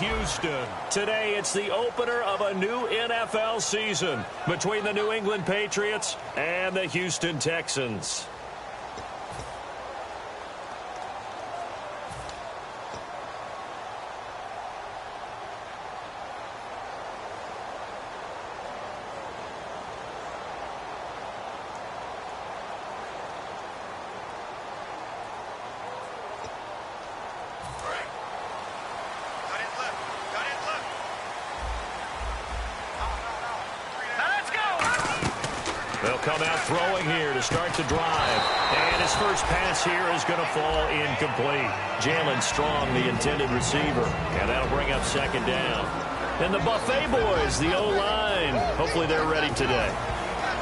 Houston. Today, it's the opener of a new NFL season between the New England Patriots and the Houston Texans. They'll come out throwing here to start the drive. And his first pass here is going to fall incomplete. Jalen Strong, the intended receiver. And that'll bring up second down. And the Buffet boys, the O-line. Hopefully they're ready today.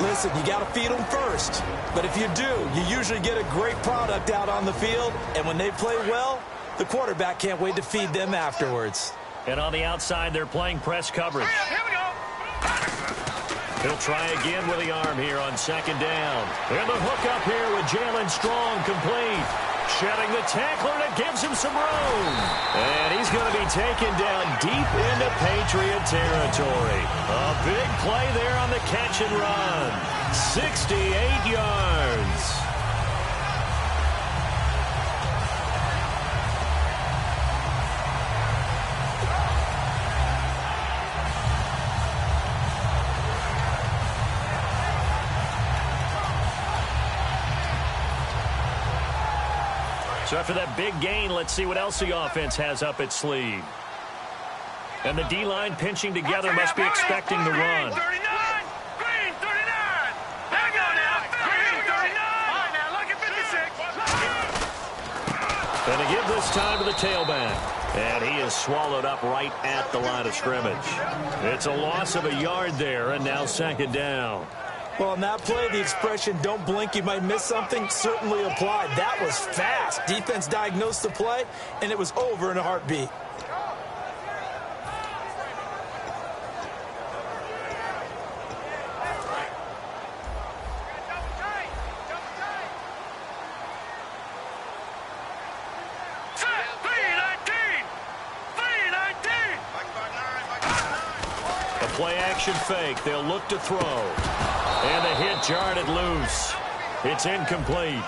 Listen, you got to feed them first. But if you do, you usually get a great product out on the field. And when they play well, the quarterback can't wait to feed them afterwards. And on the outside, they're playing press coverage. Here we go. He'll try again with the arm here on second down. And the hook up here with Jalen Strong complete. Shedding the tackler, and it gives him some room. And he's going to be taken down deep into Patriot territory. A big play there on the catch and run. 68 yards. So after that big gain, let's see what else the offense has up its sleeve. And the D-line pinching together must be expecting the run. 39! Green, 39! There we go now! Green, 39! All right, now, look at 56. And to give this time to the tailback. And he is swallowed up right at the line of scrimmage. It's a loss of a yard there, and now second down. Well, on that play, the expression, don't blink, you might miss something, certainly applied. That was fast. Defense diagnosed the play, and it was over in a heartbeat. A play-action fake. They'll look to throw. And the hit jarred it loose. It's incomplete.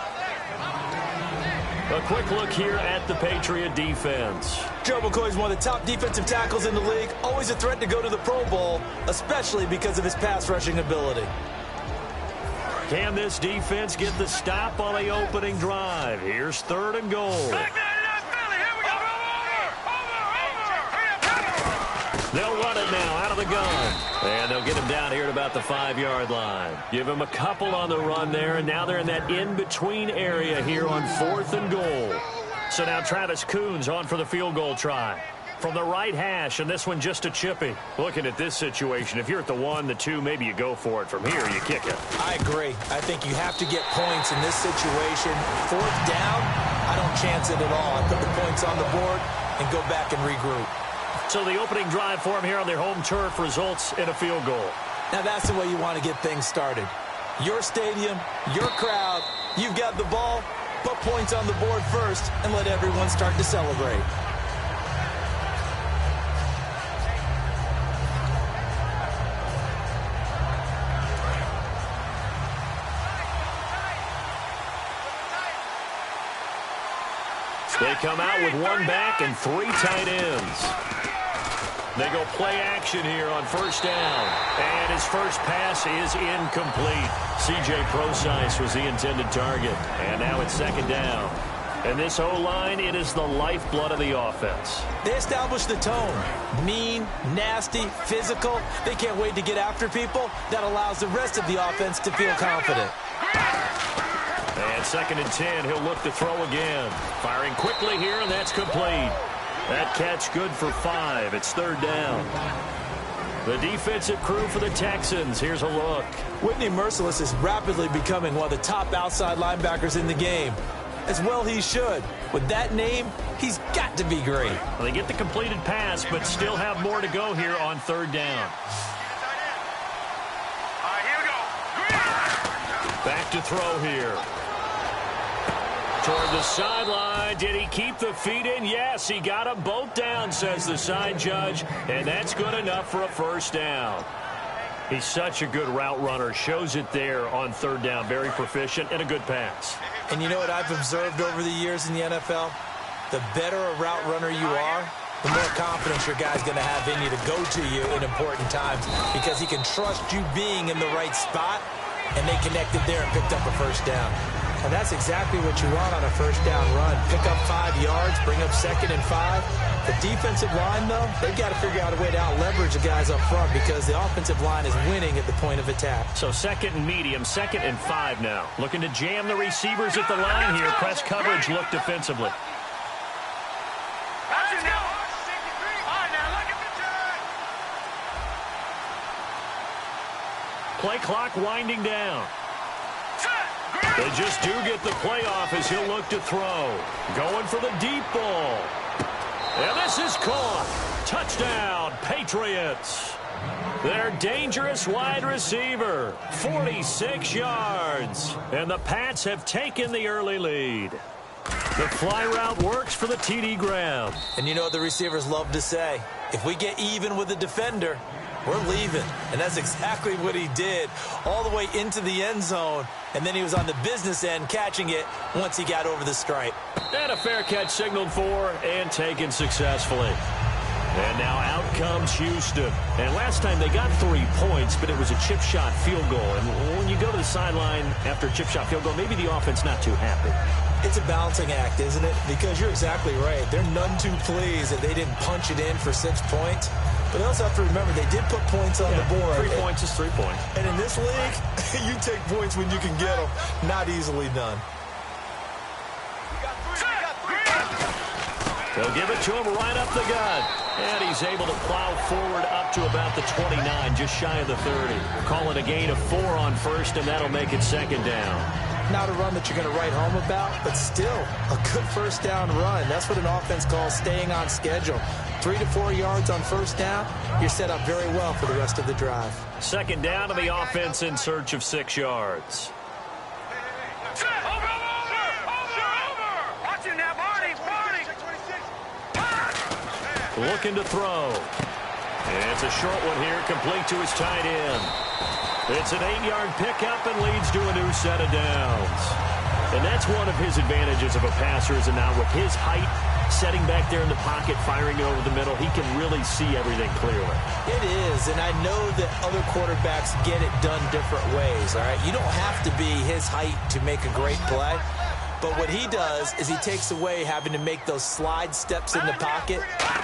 A quick look here at the Patriot defense. Joe McCoy is one of the top defensive tackles in the league. Always a threat to go to the Pro Bowl, especially because of his pass rushing ability. Can this defense get the stop on the opening drive? Here's third and goal. They'll run it now out of the gun. And they'll get him down here at about the 5-yard line. Give him a couple on the run there, and now they're in that in-between area here on 4th and goal. So now Travis Coons on for the field goal try. From the right hash, and this one just a chippy. Looking at this situation, if you're at the 1, the 2, maybe you go for it. From here, you kick it. I agree. I think you have to get points in this situation. 4th down, I don't chance it at all. I put the points on the board and go back and regroup. So the opening drive for them here on their home turf results in a field goal. Now that's the way you want to get things started. Your stadium, your crowd, you've got the ball, put points on the board first, and let everyone start to celebrate. They come out with 1 back and 3 tight ends. They go play action here on first down. And his first pass is incomplete. C.J. Prosise was the intended target. And now it's second down. And this O-line, it is the lifeblood of the offense. They establish the tone. Mean, nasty, physical. They can't wait to get after people. That allows the rest of the offense to feel confident. And 2nd and 10, he'll look to throw again. Firing quickly here, and that's complete. That catch good for 5. It's 3rd down. The defensive crew for the Texans. Here's a look. Whitney Merciless is rapidly becoming one of the top outside linebackers in the game. As well he should. With that name, he's got to be great. Well, they get the completed pass, but still have more to go here on 3rd down. All right, here we go. Back to throw here. Toward the sideline. Did he keep the feet in? Yes, he got them both down, says the side judge. And that's good enough for a first down. He's such a good route runner. Shows it there on third down. Very proficient and a good pass. And you know what I've observed over the years in the NFL? The better a route runner you are, the more confidence your guy's going to have in you to go to you in important times because he can trust you being in the right spot, and they connected there and picked up a first down. And that's exactly what you want on a first down run. Pick up 5 yards, bring up 2nd and 5. The defensive line, though, they've got to figure out a way to out-leverage the guys up front because the offensive line is winning at the point of attack. So 2nd and medium, 2nd and 5 now. Looking to jam the receivers at the line here. Press coverage look defensively. Play clock winding down. They just do get the playoff as he'll look to throw. Going for the deep ball. And this is caught. Touchdown, Patriots. Their dangerous wide receiver, 46 yards. And the Pats have taken the early lead. The fly route works for the TD grab. And you know what the receivers love to say? If we get even with the defender, we're leaving. And that's exactly what he did all the way into the end zone. And then he was on the business end catching it once he got over the stripe. And a fair catch signaled for and taken successfully. And now out comes Houston. And last time they got 3 points, but it was a chip shot field goal. And when you go to the sideline after a chip shot field goal, maybe the offense not too happy. It's a balancing act, isn't it? Because you're exactly right. They're none too pleased that they didn't punch it in for 6 points. But they also have to remember they did put points on the board. 3 points is 3 points. And in this league, you take points when you can get them. Not easily done. They'll give it to him right up the gut. And he's able to plow forward up to about the 29, just shy of the 30. Call it a gain of 4 on first, and that'll make it 2nd down. Not a run that you're going to write home about, but still a good first down run. That's what an offense calls staying on schedule. 3 to 4 yards on first down, you're set up very well for the rest of the drive. 2nd down to the offense in search of 6 yards. Looking to throw. And it's a short one here, complete to his tight end. It's an 8-yard pickup and leads to a new set of downs. And that's one of his advantages of a passer, is now with his height, setting back there in the pocket, firing it over the middle, he can really see everything clearly. It is, and I know that other quarterbacks get it done different ways, all right? You don't have to be his height to make a great play. But what he does is he takes away having to make those slide steps in the pocket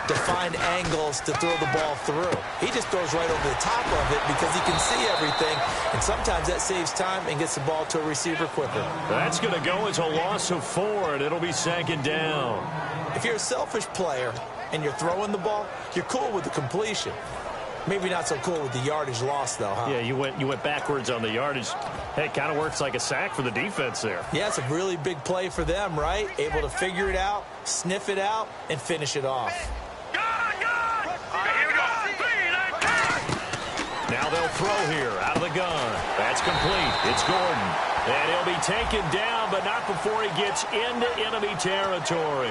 to find angles to throw the ball through. He just throws right over the top of it because he can see everything, and sometimes that saves time and gets the ball to a receiver quicker. That's going to go as a loss of 4, and it'll be 2nd down. If you're a selfish player and you're throwing the ball, you're cool with the completion. Maybe not so cool with the yardage loss, though, huh? Yeah, you went backwards on the yardage. Hey, it kind of works like a sack for the defense there. Yeah, it's a really big play for them, right? Able to figure it out, sniff it out, and finish it off. Now they'll throw here out of the gun. That's complete. It's Gordon. And he'll be taken down, but not before he gets into enemy territory.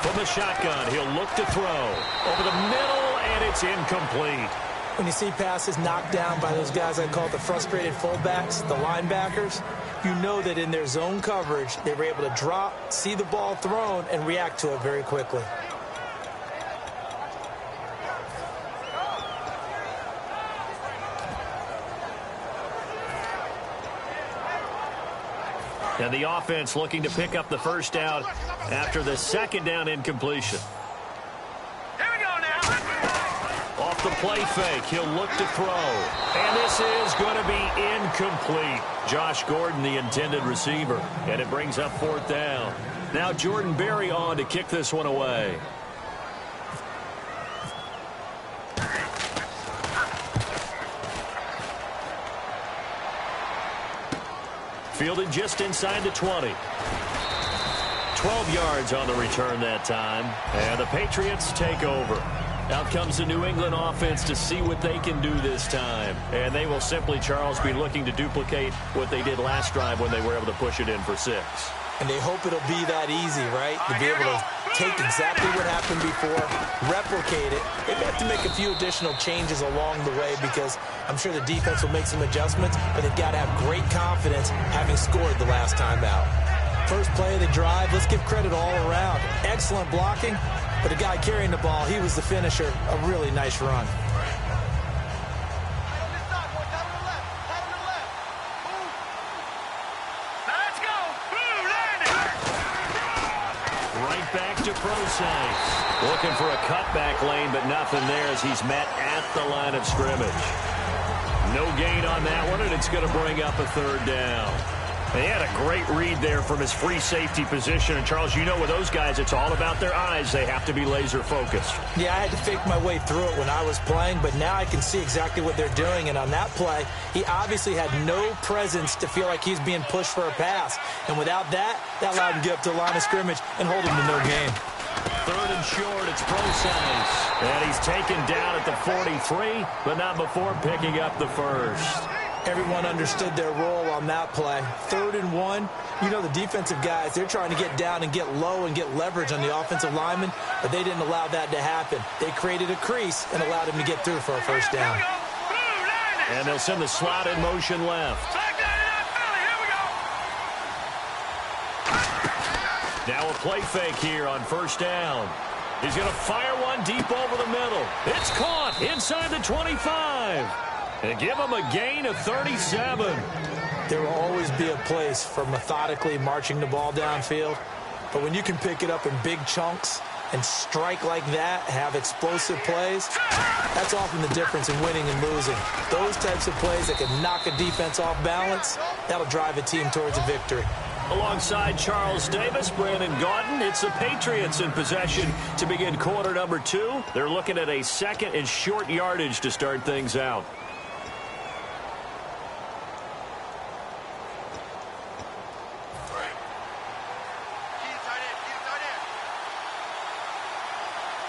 From the shotgun, he'll look to throw. Over the middle, and it's incomplete. When you see passes knocked down by those guys I call the frustrated fullbacks, the linebackers, you know that in their zone coverage, they were able to drop, see the ball thrown, and react to it very quickly. And the offense looking to pick up the first down after the 2nd down incompletion. Here we go now. Off the play fake, he'll look to throw. And this is going to be incomplete. Josh Gordon, the intended receiver. And it brings up 4th down. Now Jordan Berry on to kick this one away. Fielded just inside the 20. 12 yards on the return that time. And the Patriots take over. Out comes the New England offense to see what they can do this time. And they will simply, Charles, be looking to duplicate what they did last drive when they were able to push it in for 6. And they hope it'll be that easy, right? To be able to take exactly what happened before, replicate it. They have to make a few additional changes along the way because I'm sure the defense will make some adjustments, but they've got to have great confidence having scored the last time out. First play of the drive, let's give credit all around. Excellent blocking, but the guy carrying the ball, he was the finisher. A really nice run. Process. Looking for a cutback lane, but nothing there as he's met at the line of scrimmage. No gain on that one, and it's going to bring up a 3rd down. He had a great read there from his free safety position. And, Charles, you know with those guys, it's all about their eyes. They have to be laser-focused. Yeah, I had to fake my way through it when I was playing, but now I can see exactly what they're doing. And on that play, he obviously had no presence to feel like he's being pushed for a pass. And without that, that allowed him to get up to the line of scrimmage and hold him to no gain. 3rd and short, it's Process. And he's taken down at the 43, but not before picking up the first. Everyone understood their role on that play. 3rd and 1. You know the defensive guys, they're trying to get down and get low and get leverage on the offensive lineman, but they didn't allow that to happen. They created a crease and allowed him to get through for a first down. And they'll send the slot in motion left. Now a play fake here on first down. He's going to fire one deep over the middle. It's caught inside the 25. And give him a gain of 37. There will always be a place for methodically marching the ball downfield. But when you can pick it up in big chunks and strike like that, have explosive plays, that's often the difference in winning and losing. Those types of plays that can knock a defense off balance, that'll drive a team towards a victory. Alongside Charles Davis, Brandon Gaudin, it's the Patriots in possession to begin quarter number 2. They're looking at a 2nd and short yardage to start things out.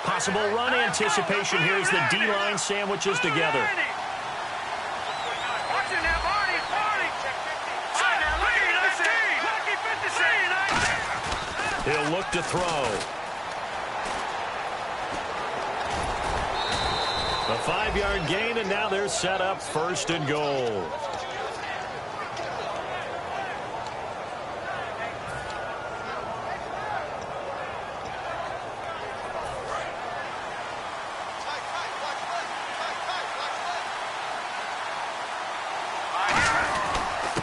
Possible run anticipation here as the D-line sandwiches together. He'll look to throw. A 5-yard gain, and now they're set up 1st and goal.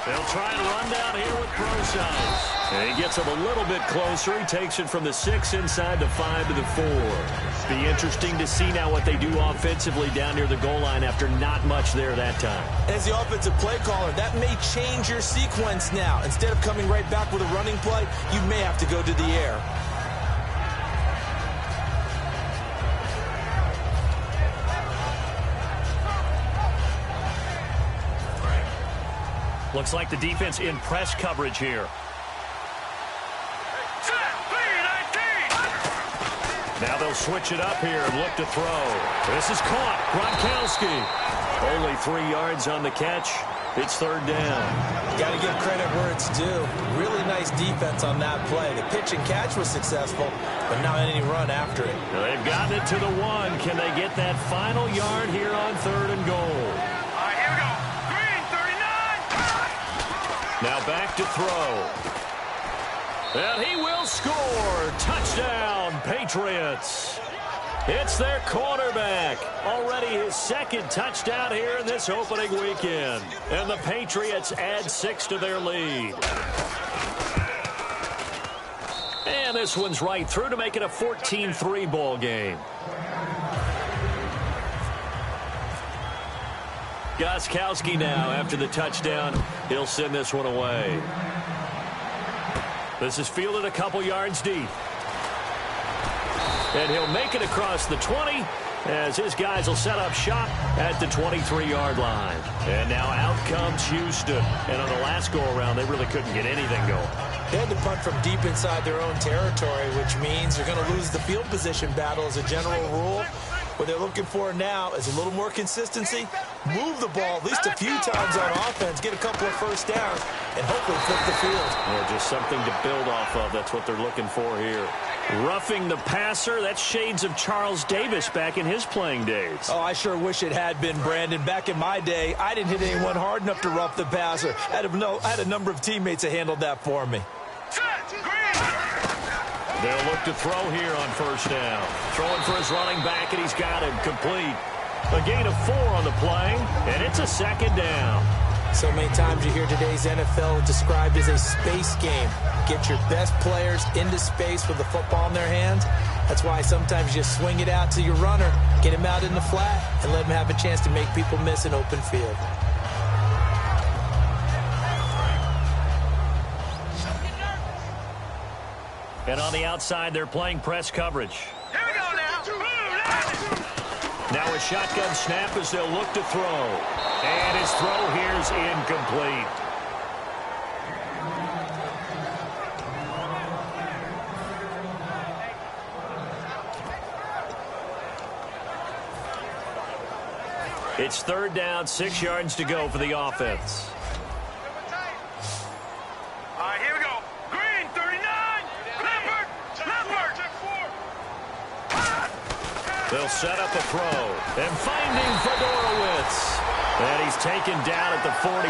They'll try and run down here with Process. And he gets him a little bit closer. He takes it from the 6 inside the 5 to the 4. Be interesting to see now what they do offensively down near the goal line after not much there that time. As the offensive play caller, that may change your sequence now. Instead of coming right back with a running play, you may have to go to the air. Looks like the defense in press coverage here. Now they'll switch it up here and look to throw. This is caught. Gronkowski. Only 3 yards on the catch. It's 3rd down. Got to give credit where it's due. Really nice defense on that play. The pitch and catch was successful, but not any run after it. Now they've gotten it to the 1. Can they get that final yard here on 3rd and goal? Now back to throw. And he will score. Touchdown, Patriots. It's their quarterback. Already his 2nd touchdown here in this opening weekend. And the Patriots add 6 to their lead. And this one's right through to make it a 14-3 ball game. Gostkowski now after the touchdown. He'll send this one away. This is fielded a couple yards deep. And he'll make it across the 20 as his guys will set up shop at the 23-yard line. And now out comes Houston. And on the last go-around, they really couldn't get anything going. They had to punt from deep inside their own territory, which means you're going to lose the field position battle as a general rule. What they're looking for now is a little more consistency, move the ball at least a few times on offense, get a couple of first downs, and hopefully flip the field. Yeah, just something to build off of. That's what they're looking for here. Roughing the passer, that's shades of Charles Davis back in his playing days. Oh, I sure wish it had been, Brandon. Back in my day, I didn't hit anyone hard enough to rough the passer. I had a number of teammates that handled that for me. They'll look to throw here on first down. Throwing for his running back, and he's got him complete. A gain of 4 on the play, and it's a second down. So many times you hear today's NFL described as a space game. Get your best players into space with the football in their hands. That's why sometimes you swing it out to your runner, get him out in the flat, and let him have a chance to make people miss an open field. And on the outside, they're playing press coverage. Here we go now. Now a shotgun snap as they'll look to throw. And his throw here's incomplete. It's third down, 6 yards to go for the offense. All right, here we go. Green, 39. Leopard. They'll set up a throw. And finding Fedorowicz. And he's taken down at the 43,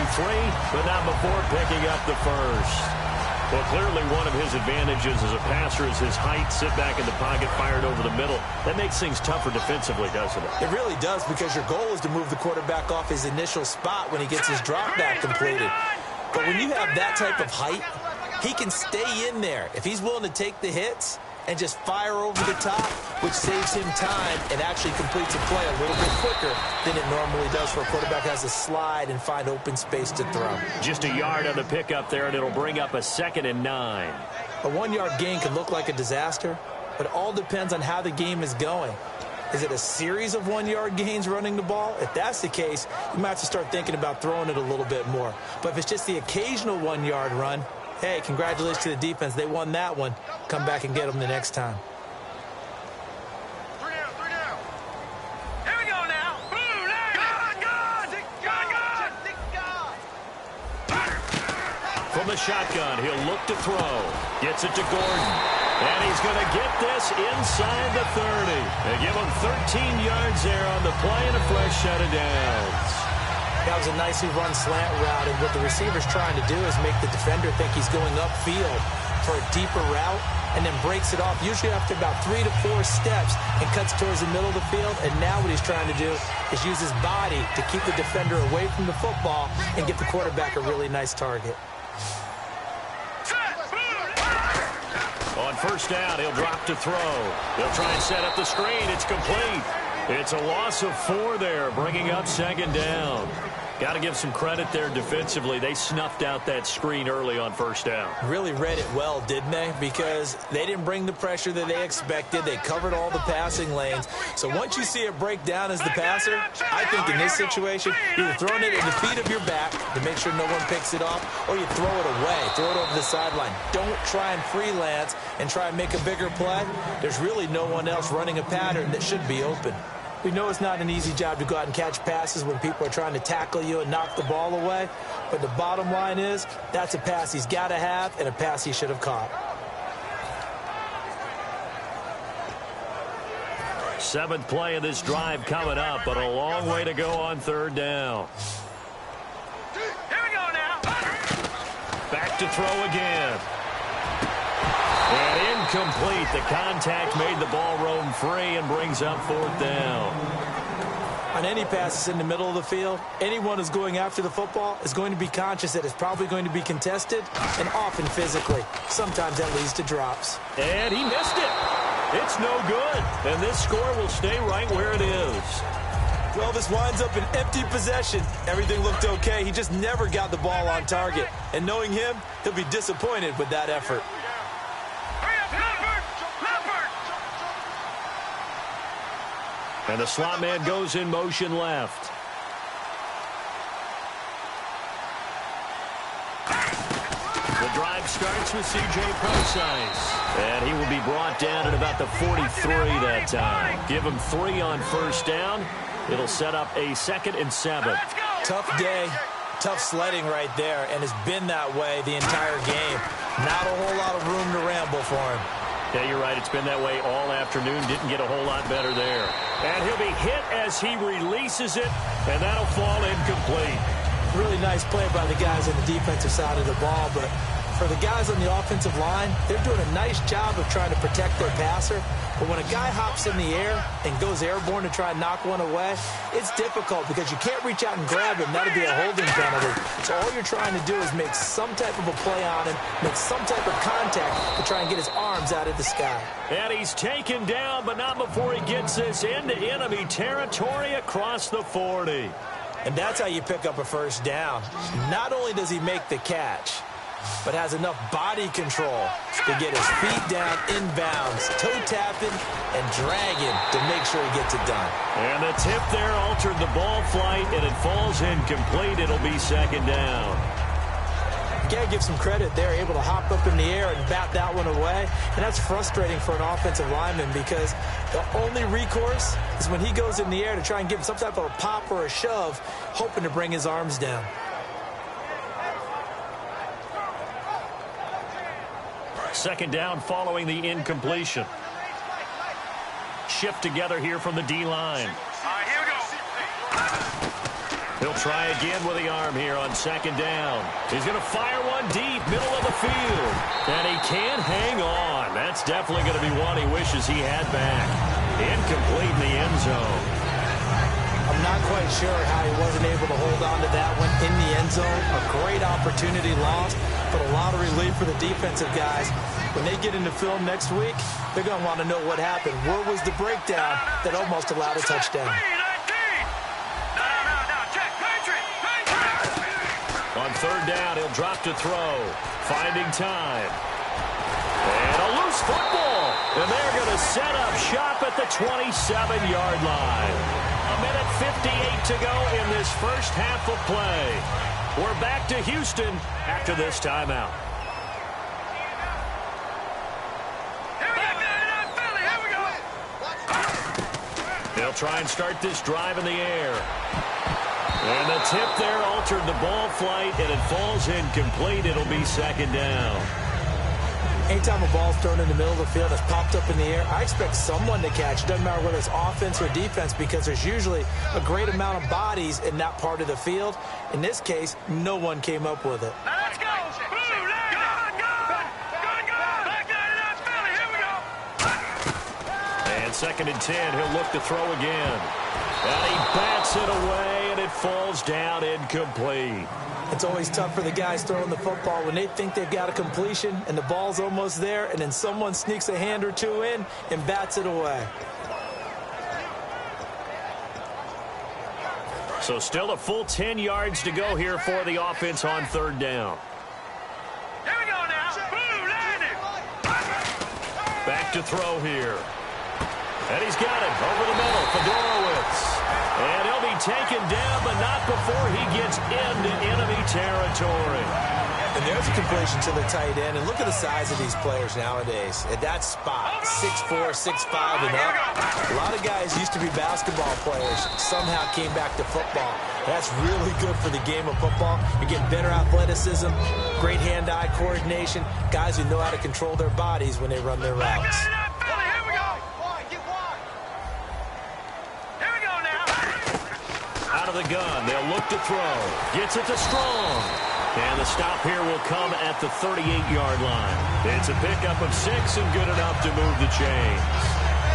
but not before picking up the first. Well, clearly one of his advantages as a passer is his height. Sit back in the pocket, fired over the middle. That makes things tougher defensively, doesn't it? It really does, because your goal is to move the quarterback off his initial spot when he gets his drop back completed. But when you have that type of height, he can stay in there. If he's willing to take the hits and just fire over the top, which saves him time and actually completes a play a little bit quicker than it normally does for a quarterback who has to slide and find open space to throw. Just a yard on the pickup there, and it'll bring up a 2nd and 9. A 1-yard gain can look like a disaster, but it all depends on how the game is going. Is it a series of 1-yard gains running the ball? If that's the case, you might have to start thinking about throwing it a little bit more. But if it's just the occasional 1-yard run, hey, congratulations to the defense. They won that one. Come back and get them the next time. 3 down. Here we go now. Boom, From the shotgun, he'll look to throw. Gets it to Gordon. And he's going to get this inside the 30. They give him 13 yards there on the play and a fresh set of downs. That was a nicely run slant route, and what the receiver's trying to do is make the defender think he's going upfield for a deeper route, and then breaks it off, usually after about 3 to 4 steps, and cuts towards the middle of the field. And now what he's trying to do is use his body to keep the defender away from the football and give the quarterback a really nice target. On first down, he'll drop to throw. They'll try and set up the screen. It's complete. It's a loss of 4 there, bringing up 2nd down. Got to give some credit there defensively. They snuffed out that screen early on first down. Really read it well, didn't they? Because they didn't bring the pressure that they expected. They covered all the passing lanes. So once you see it break down as the passer, I think in this situation, you're throwing it in the feet of your back to make sure no one picks it off, or you throw it away, throw it over the sideline. Don't try and freelance and try and make a bigger play. There's really no one else running a pattern that should be open. We know it's not an easy job to go out and catch passes when people are trying to tackle you and knock the ball away. But the bottom line is, that's a pass he's got to have and a pass he should have caught. 7th play of this drive coming up, but a long way to go on 3rd down. Here we go now. Back to throw again. And incomplete. The contact made the ball roam free and brings up 4th down. On any passes in the middle of the field, anyone who's going after the football is going to be conscious that it's probably going to be contested, and often physically. Sometimes that leads to drops. And he missed it. It's no good. And this score will stay right where it is. Well, this winds up an empty possession. Everything looked okay. He just never got the ball on target. And knowing him, he'll be disappointed with that effort. And the slot man goes in motion left. The drive starts with C.J. Procise. And he will be brought down at about the 43 that time. Give him 3 on first down. It'll set up a 2nd and 7. Tough day, tough sledding right there, and it's been that way the entire game. Not a whole lot of room to ramble for him. Yeah, you're right. It's been that way all afternoon. Didn't get a whole lot better there. And he'll be hit as he releases it, and that'll fall incomplete. Really nice play by the guys on the defensive side of the ball, but for the guys on the offensive line, they're doing a nice job of trying to protect their passer. But when a guy hops in the air and goes airborne to try and knock one away, it's difficult because you can't reach out and grab him. That'd be a holding penalty. So all you're trying to do is make some type of a play on him, make some type of contact to try and get his arms out of the sky. And he's taken down, but not before he gets this into enemy territory across the 40. And that's how you pick up a first down. Not only does he make the catch, but has enough body control to get his feet down inbounds, toe tapping and dragging to make sure he gets it done. And the tip there altered the ball flight, and it falls incomplete. It'll be 2nd down. You got to give some credit. They're able to hop up in the air and bat that one away. And that's frustrating for an offensive lineman because the only recourse is when he goes in the air to try and give him some type of a pop or a shove, hoping to bring his arms down. Second down following the incompletion. Shift together here from the D-line. Here we go. He'll try again with the arm here on 2nd down. He's going to fire one deep, middle of the field. And he can't hang on. That's definitely going to be one he wishes he had back. Incomplete in the end zone. I'm not quite sure how he wasn't able to hold on to that one in the end zone. A great opportunity lost, but a lot of relief for the defensive guys. When they get into film next week, they're going to want to know what happened. Where was the breakdown that almost allowed a touchdown? On 3rd down, he'll drop to throw. Finding time. And a loose football. And they're going to set up shop at the 27-yard line. A minute 58 to go in this first half of play. We're back to Houston after this timeout. They'll try and start this drive in the air. And the tip there altered the ball flight, and it falls incomplete. It'll be 2nd down. Anytime a ball's thrown in the middle of the field, it's popped up in the air, I expect someone to catch. It doesn't matter whether it's offense or defense because there's usually a great amount of bodies in that part of the field. In this case, no one came up with it. Let's go. And 2nd and 10, he'll look to throw again. And he bats it away, and it falls down incomplete. It's always tough for the guys throwing the football when they think they've got a completion and the ball's almost there, and then someone sneaks a hand or two in and bats it away. So still a full 10 yards to go here for the offense on 3rd down. Here we go now. Boom, landed. Back to throw here. And he's got it over the middle. Fedorowicz. And he'll be taken down, but not before he gets into enemy territory. And there's a completion to the tight end. And look at the size of these players nowadays. At that spot, 6'4", 6'5", and up. A lot of guys used to be basketball players, somehow came back to football. That's really good for the game of football. You're getting better athleticism, great hand-eye coordination, guys who know how to control their bodies when they run their routes. Out of the gun, they'll look to throw. Gets it to Strong. And the stop here will come at the 38-yard line. It's a pickup of 6 and good enough to move the chains.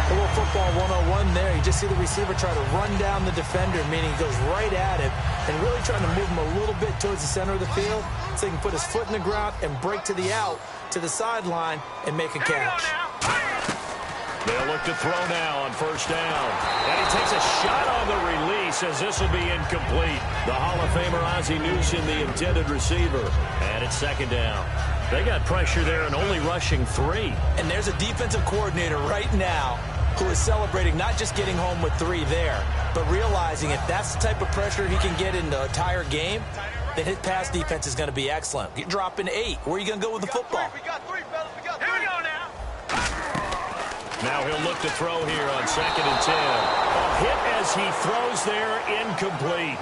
A little football 101 there. You just see the receiver try to run down the defender, meaning he goes right at him and really trying to move him a little bit towards the center of the field so he can put his foot in the ground and break to the out, to the sideline, and make a catch. They'll look to throw now on 1st down. And he takes a shot on the release as this will be incomplete. The Hall of Famer Ozzie Newsome, the intended receiver. And it's 2nd down. They got pressure there and only rushing 3. And there's a defensive coordinator right now who is celebrating not just getting home with 3 there, but realizing if that's the type of pressure he can get in the entire game, then his pass defense is going to be excellent. You're dropping 8. Where are you going to go with the football? We got three, fellas. Here we go now. Now he'll look to throw here on 2nd and 10. A hit as he throws there, incomplete.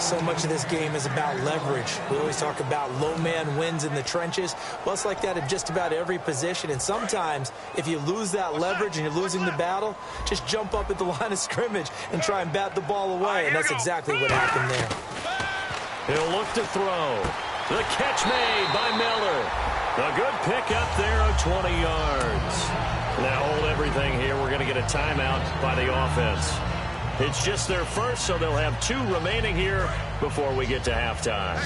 So much of this game is about leverage. We always talk about low man wins in the trenches. Well, it's like that in just about every position. And sometimes, if you lose that leverage and you're losing the battle, just jump up at the line of scrimmage and try and bat the ball away. And that's exactly what happened there. He'll look to throw. The catch made by Miller. A good pick up there of 20 yards. Now hold everything here. We're going to get a timeout by the offense. It's just their first, so they'll have 2 remaining here before we get to halftime.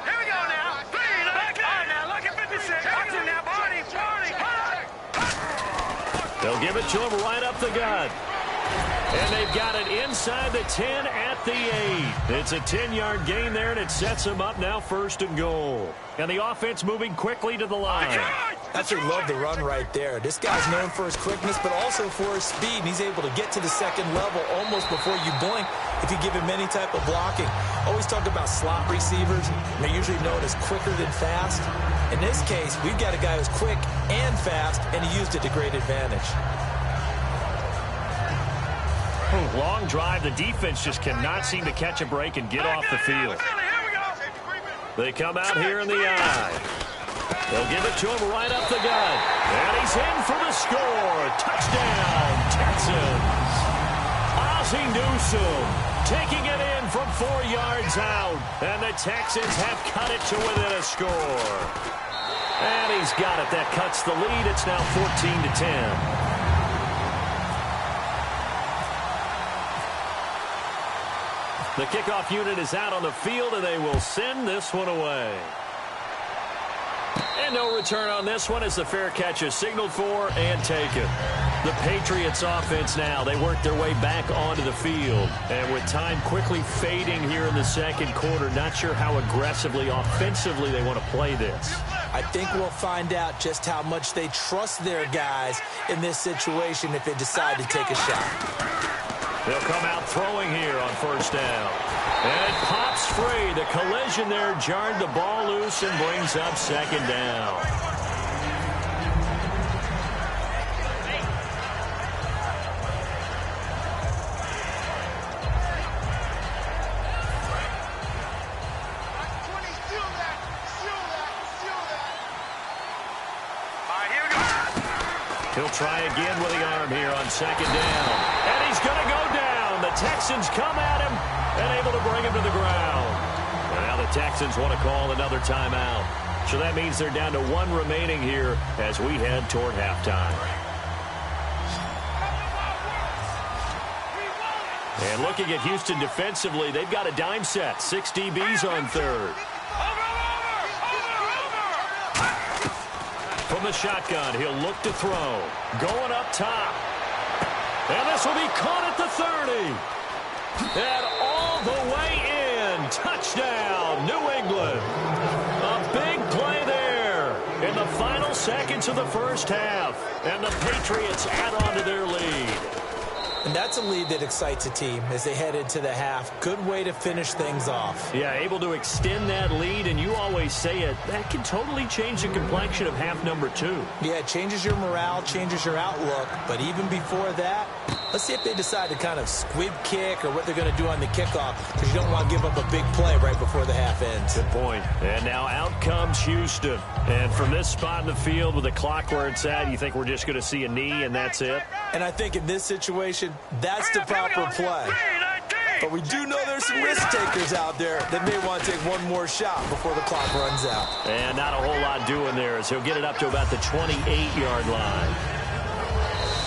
Here we go now. Back on now. Look at 56. Watch him now, Barney. They'll give it to him right up the gut. And they've got it inside the 10 at the 8. It's a 10-yard gain there, and it sets them up now 1st and goal. And the offense moving quickly to the line. Absolutely love the run right there. This guy's known for his quickness, but also for his speed. And he's able to get to the 2nd level almost before you blink if you give him any type of blocking. Always talk about slot receivers. They're usually known as quicker than fast. In this case, we've got a guy who's quick and fast, and he used it to great advantage. Long drive. The defense just cannot seem to catch a break and get off the field. They come out here in the eye. They'll give it to him right up the gut. And he's in for the score. Touchdown, Texans. Ozzie Newsome taking it in from 4 yards out. And the Texans have cut it to within a score. And he's got it. That cuts the lead. It's now 14-10. The kickoff unit is out on the field, and they will send this one away. And no return on this one as the fair catch is signaled for and taken. The Patriots offense now, they work their way back onto the field. And with time quickly fading here in the 2nd quarter, not sure how aggressively, offensively they want to play this. I think we'll find out just how much they trust their guys in this situation if they decide to take a shot. They'll come out throwing here on 1st down. And it pops free. The collision there jarred the ball loose and brings up 2nd down. He'll try again with the arm here on 2nd down. And he's going to go down. The Texans come at him and able to bring him to the ground. Now the Texans want to call another timeout. So that means they're down to 1 remaining here as we head toward halftime. And looking at Houston defensively, they've got a dime set. 6 DBs on 3rd. From the shotgun, he'll look to throw. Going up top. And this will be caught at the 30. And all the way in. Touchdown, New England. A big play there in the final seconds of the 1st half. And the Patriots add on to their lead. And that's a lead that excites a team as they head into the half. Good way to finish things off. Yeah, able to extend that lead, and you always say it, that can totally change the complexion of half number 2. Yeah, it changes your morale, changes your outlook. But even before that, let's see if they decide to kind of squib kick or what they're going to do on the kickoff, because you don't want to give up a big play right before the half ends. Good point. And now out comes Houston. And from this spot in the field with the clock where it's at, you think we're just going to see a knee and that's it? And I think in this situation, that's the proper play. But we do know there's some risk takers out there that may want to take one more shot before the clock runs out. And not a whole lot doing there as he'll get it up to about the 28-yard line.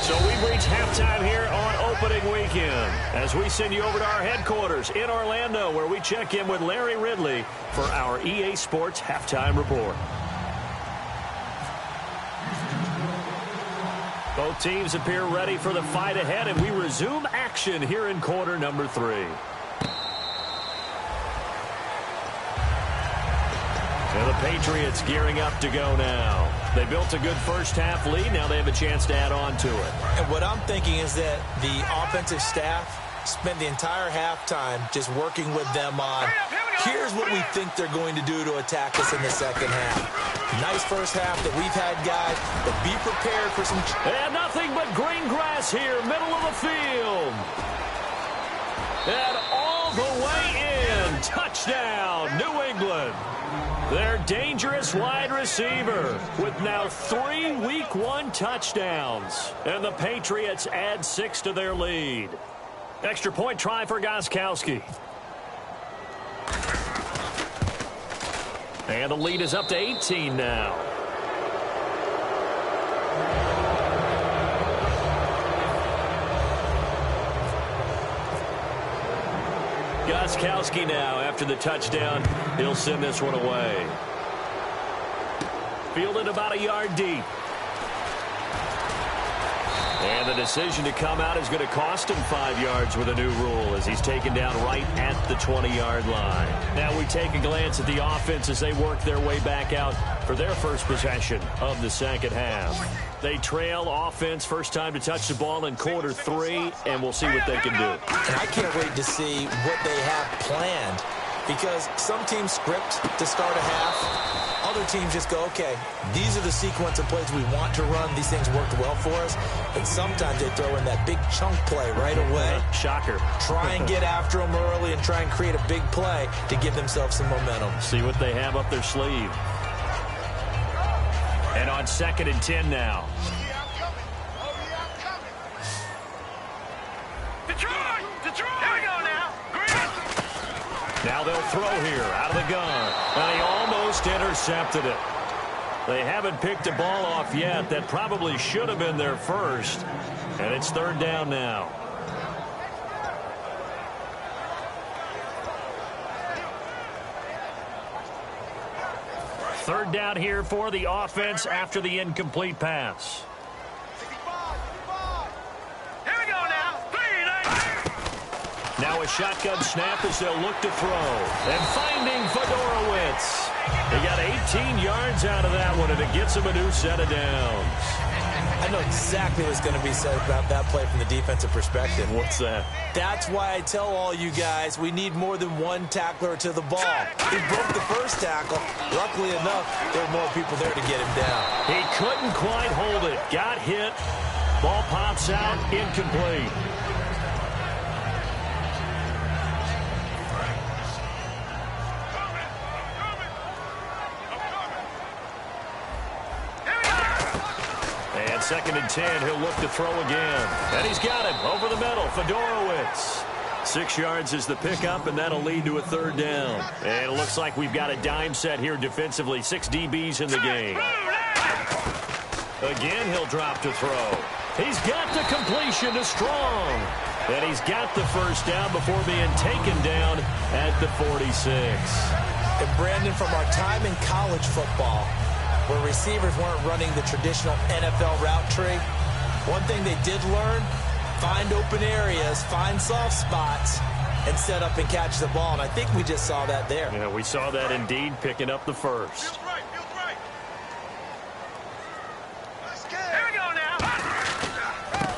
So we've reached halftime here on opening weekend as we send you over to our headquarters in Orlando where we check in with Larry Ridley for our EA Sports Halftime Report. Both teams appear ready for the fight ahead, and we resume action here in quarter number 3. And the Patriots gearing up to go now. They built a good first half lead. Now they have a chance to add on to it. And what I'm thinking is that the offensive staff spent the entire halftime just working with them on, here's what we think they're going to do to attack us in the second half. Nice first half that we've had, guys, but be prepared for some... And nothing but green grass here, middle of the field. And all the way in. Touchdown, New England. Their dangerous wide receiver with now 3 Week 1 touchdowns. And the Patriots add 6 to their lead. Extra point try for Gostkowski. And the lead is up to 18 now. Gostkowski now, after the touchdown, he'll send this one away. Fielded about a yard deep. And the decision to come out is going to cost him 5 yards with a new rule as he's taken down right at the 20-yard line. Now we take a glance at the offense as they work their way back out for their first possession of the second half. They trail offense first time to touch the ball in quarter 3, and we'll see what they can do. And I can't wait to see what they have planned, because some teams script to start a half. Other teams just go, okay, these are the sequence of plays we want to run. These things worked well for us. And sometimes they throw in that big chunk play right away. Shocker. Try and get after them early and try and create a big play to give themselves some momentum. See what they have up their sleeve. And on 2nd and 10 now. Detroit! Detroit! Here we go now. Now they'll throw here out of the gun. And he almost intercepted it. They haven't picked a ball off yet. That probably should have been their first. And it's 3rd down now. Third down here for the offense after the incomplete pass. Here we go now. Now a shotgun snap as they'll look to throw. And finding Fedorowicz. He got 18 yards out of that one, and it gets him a new set of downs. I know exactly what's going to be said about that play from the defensive perspective. What's that? That's why I tell all you guys we need more than one tackler to the ball. He broke the first tackle. Luckily enough, there were more people there to get him down. He couldn't quite hold it. Got hit. Ball pops out. Incomplete. And 2nd and 10, he'll look to throw again. And he's got it over the middle. Fedorowicz. 6 yards is the pickup, and that'll lead to a 3rd down. And it looks like we've got a dime set here defensively. 6 DBs in the game. Again, he'll drop to throw. He's got the completion to Strong. And he's got the first down before being taken down at the 46. And Brandon, from our time in college football, where receivers weren't running the traditional NFL route tree, one thing they did learn, find open areas, find soft spots, and set up and catch the ball. And I think we just saw that there. Yeah, we saw that indeed, picking up the first. Feels right. Feels right. Here we go now.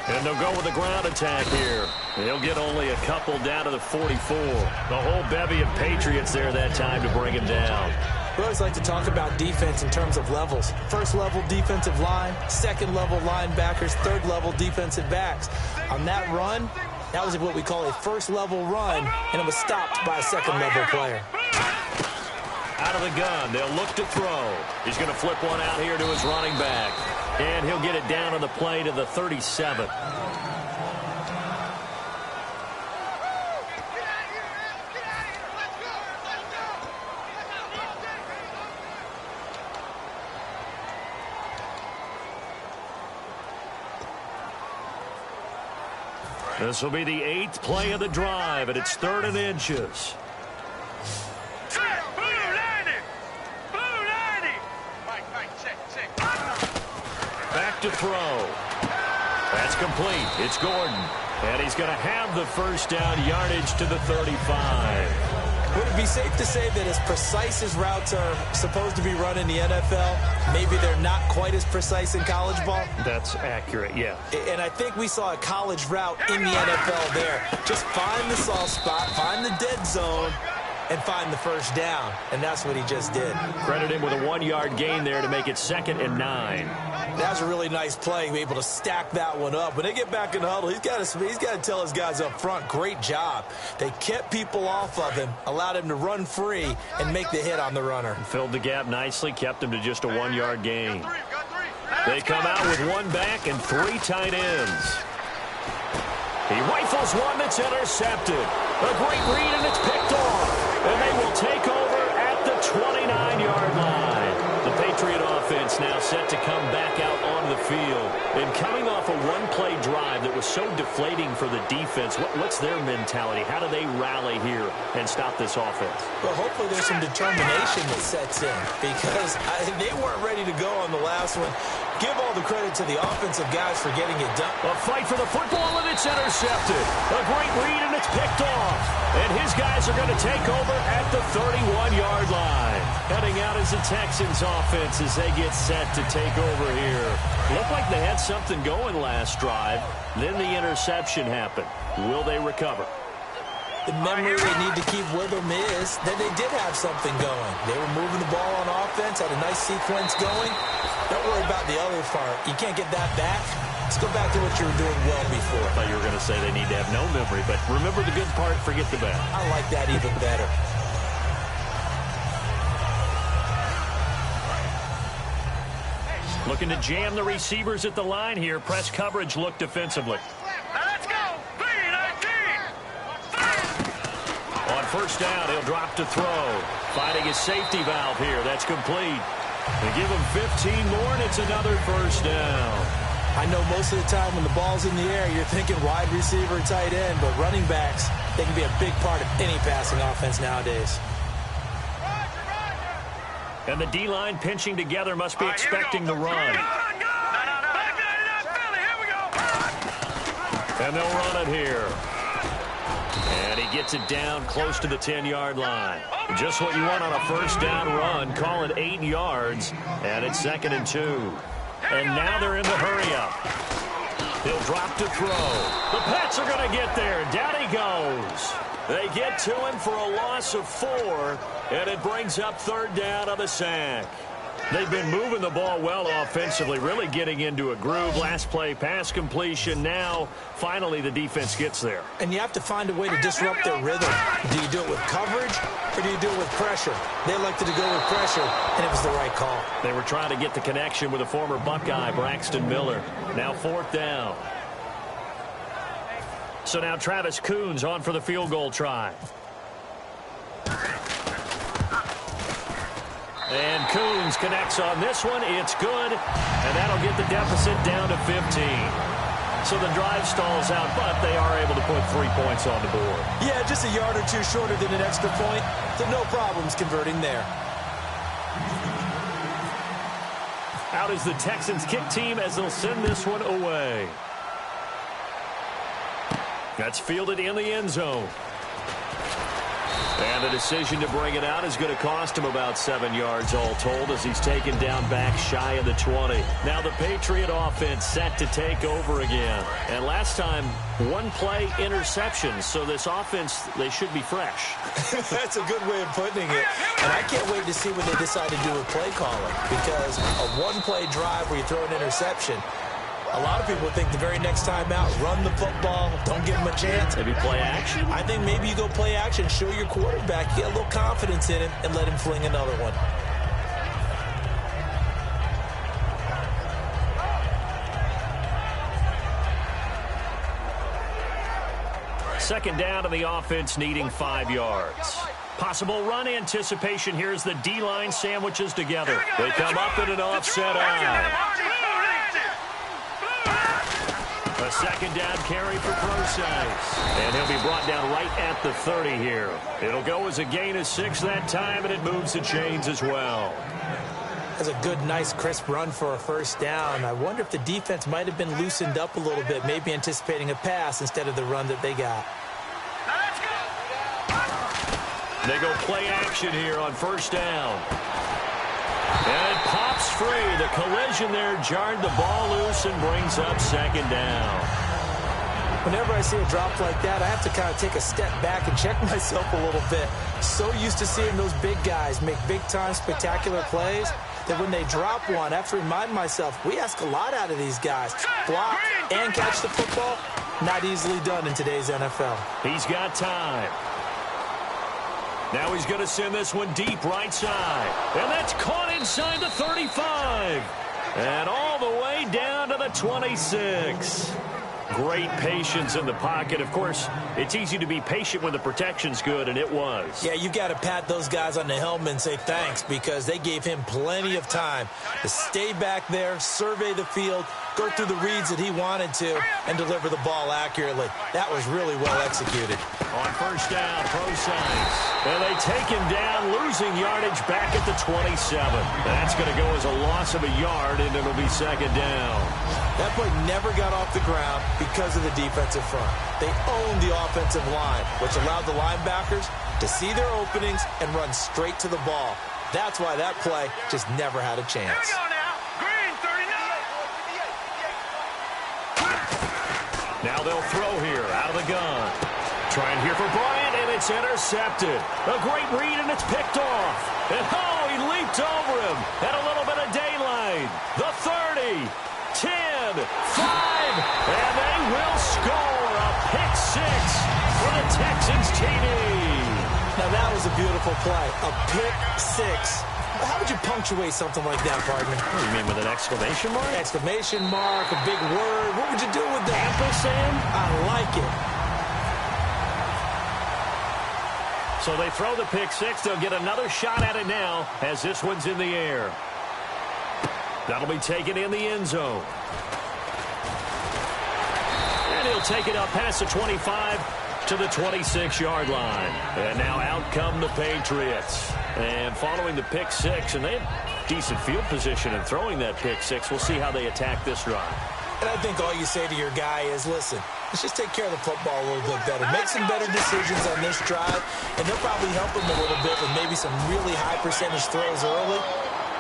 And they'll go with a ground attack here. They'll get only a couple down to the 44. The whole bevy of Patriots there that time to bring him down. We always like to talk about defense in terms of levels. First level defensive line, second level linebackers, third level defensive backs. On that run, that was what we call a first level run, and it was stopped by a second level player. Out of the gun, they'll look to throw. He's going to flip one out here to his running back. And he'll get it down on the play to the 37. This will be the 8th play of the drive, and it's 3rd and inches. Back to throw. That's complete. It's Gordon. And he's going to have the first down, yardage to the 35. Would it be safe to say that as precise as routes are supposed to be run in the NFL, maybe they're not quite as precise in college ball? That's accurate, yeah. And I think we saw a college route in the NFL there. Just find the soft spot, find the dead zone, and find the first down. And that's what he just did. Credit him with a 1-yard gain there to make it 2nd and 9. That was a really nice play, be able to stack that one up. When they get back in the huddle, he's got to tell his guys up front, great job. They kept people off of him, allowed him to run free, and make the hit on the runner. Filled the gap nicely, kept him to just a 1-yard gain. They come out with 1 back and 3 tight ends. He rifles one that's intercepted. A great read, and it's picked off. And they will take over at the 29-yard line. The Patriot offense now set to come back out on the field. And coming off a 1-play drive that was so deflating for the defense, what's their mentality? How do they rally here and stop this offense? Well, hopefully there's some determination that sets in because they weren't ready to go on the last one. Give all the credit to the offensive guys for getting it done. A fight for the football, and it's intercepted. A great read, and it's picked off. And his guys are going to take over at the 31-yard line. Heading out is the Texans offense as they get set to take over here. Looked like they had something going last drive. Then the interception happened. Will they recover? The memory they need to keep with them is that they did have something going. They were moving the ball on offense, had a nice sequence going. Don't worry about the other part. You can't get that back. Let's go back to what you were doing well before. I thought you were going to say they need to have no memory, but remember the good part, forget the bad. I like that even better. Looking to jam the receivers at the line here. Press coverage look defensively. Let's go. 3-19. On first down, he'll drop to throw. Finding his safety valve here. That's complete. They give him 15 more, and it's another first down. I know most of the time when the ball's in the air, you're thinking wide receiver, tight end, but running backs, they can be a big part of any passing offense nowadays. And the D-line pinching together must be expecting the run. And they'll run it here. And he gets it down close to the 10-yard line. Just what you want on a first down run. Call it 8 yards. And it's 2nd and 2. And now they're in the hurry-up. He'll drop to throw. The Pats are going to get there. Down he goes. They get to him for a loss of 4. And it brings up 3rd down on the sack. They've been moving the ball well offensively, really getting into a groove. Last play, pass completion. Now, finally, the defense gets there. And you have to find a way to disrupt their rhythm. Do you do it with coverage, or do you do it with pressure? They elected to go with pressure, and it was the right call. They were trying to get the connection with a former Buckeye, Braxton Miller. Now 4th down. So now Travis Coons on for the field goal try. And Coons connects on this one. It's good. And that'll get the deficit down to 15. So the drive stalls out, but they are able to put 3 points on the board. Yeah, just a yard or two shorter than an extra point. So no problems converting there. Out is the Texans kick team as they'll send this one away. That's fielded in the end zone. And the decision to bring it out is going to cost him about 7 yards all told as he's taken down back shy of the 20. Now the Patriot offense set to take over again. And last time, 1-play interception. So this offense, they should be fresh. That's a good way of putting it. And I can't wait to see what they decide to do with play calling. Because a 1-play drive where you throw an interception, a lot of people think the very next time out, run the football, don't give him a chance. Maybe play action? I think maybe you go play action, show your quarterback, get a little confidence in him, and let him fling another one. Second down to the offense needing 5 yards. Possible run anticipation. Here's the D-line sandwiches together. They come up in an offset eye. A second down carry for Procise. And he'll be brought down right at the 30 here. It'll go as a gain of 6 that time, and it moves the chains as well. That's a good, nice, crisp run for a first down. I wonder if the defense might have been loosened up a little bit, maybe anticipating a pass instead of the run that they got. They go play action here on first down. And it pops free. The collision there jarred the ball loose and brings up second down. Whenever I see a drop like that, I have to kind of take a step back and check myself a little bit. So used to seeing those big guys make big-time spectacular plays that when they drop one, I have to remind myself, we ask a lot out of these guys. Block and catch the football, not easily done in today's NFL. He's got time. Now he's going to send this one deep right side. And that's caught inside the 35. And all the way down to the 26. Great patience in the pocket. Of course, it's easy to be patient when the protection's good, and it was. Yeah, you've got to pat those guys on the helmet and say thanks because they gave him plenty of time to stay back there, survey the field, go through the reads that he wanted to, and deliver the ball accurately. That was really well executed. On first down, pro sides. And they take him down, losing yardage back at the 27. That's going to go as a loss of a yard, and it'll be second down. That play never got off the ground because of the defensive front. They owned the offensive line, which allowed the linebackers to see their openings and run straight to the ball. That's why that play just never had a chance. Here we go now. Green, 39. Now they'll throw here out of the gun. Trying here for Bryant, and it's intercepted. A great read, and it's picked off. And oh, he leaped over him. Had a little bit of daylight. The 30. 10, 5, and they will score a pick six for the Texans TD. Now that was a beautiful play, a pick six. How would you punctuate something like that, partner? What do you mean, with an exclamation mark? Exclamation mark, a big word. What would you do with that? Ampersand? I like it. So they throw the pick six. They'll get another shot at it now as this one's in the air. That'll be taken in the end zone. And he'll take it up past the 25 to the 26-yard line. And now out come the Patriots. And following the pick six, and they have decent field position in throwing that pick six. We'll see how they attack this drive. And I think all you say to your guy is, listen, let's just take care of the football a little bit better. Make some better decisions on this drive, and they'll probably help him a little bit with maybe some really high percentage throws early